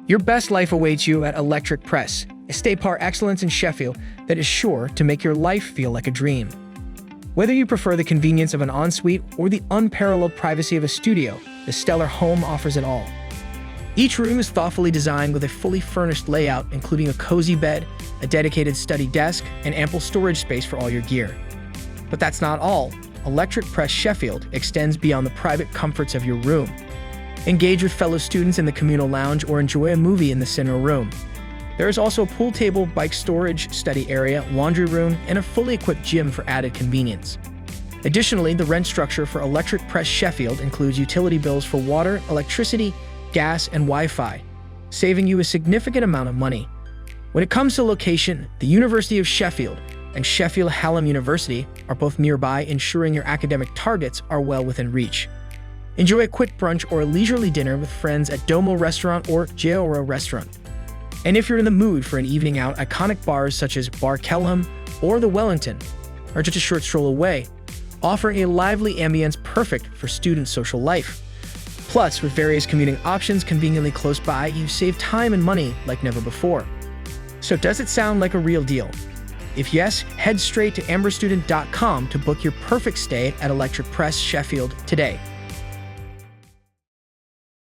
Your best life awaits you at Electric Press, a stay-par excellence in Sheffield that is sure to make your life feel like a dream. Whether you prefer the convenience of an ensuite or the unparalleled privacy of a studio, the stellar home offers it all. Each room is thoughtfully designed with a fully furnished layout, including a cozy bed, a dedicated study desk, and ample storage space for all your gear. But that's not all. Electric Press Sheffield extends beyond the private comforts of your room. Engage with fellow students in the communal lounge or enjoy a movie in the center room. There is also a pool table, bike storage, study area, laundry room, and a fully equipped gym for added convenience. Additionally, the rent structure for Electric Press Sheffield includes utility bills for water, electricity, gas, and Wi-Fi, saving you a significant amount of money. When it comes to location, the University of Sheffield and Sheffield Hallam University are both nearby, ensuring your academic targets are well within reach. Enjoy a quick brunch or a leisurely dinner with friends at Domo Restaurant or Jeoro Restaurant. And if you're in the mood for an evening out, iconic bars such as Bar Hallam or the Wellington, or just a short stroll away, offer a lively ambience perfect for student social life. Plus, with various commuting options conveniently close by, you save time and money like never before. So does it sound like a real deal? If yes, head straight to amberstudent.com to book your perfect stay at Electric Press Sheffield today.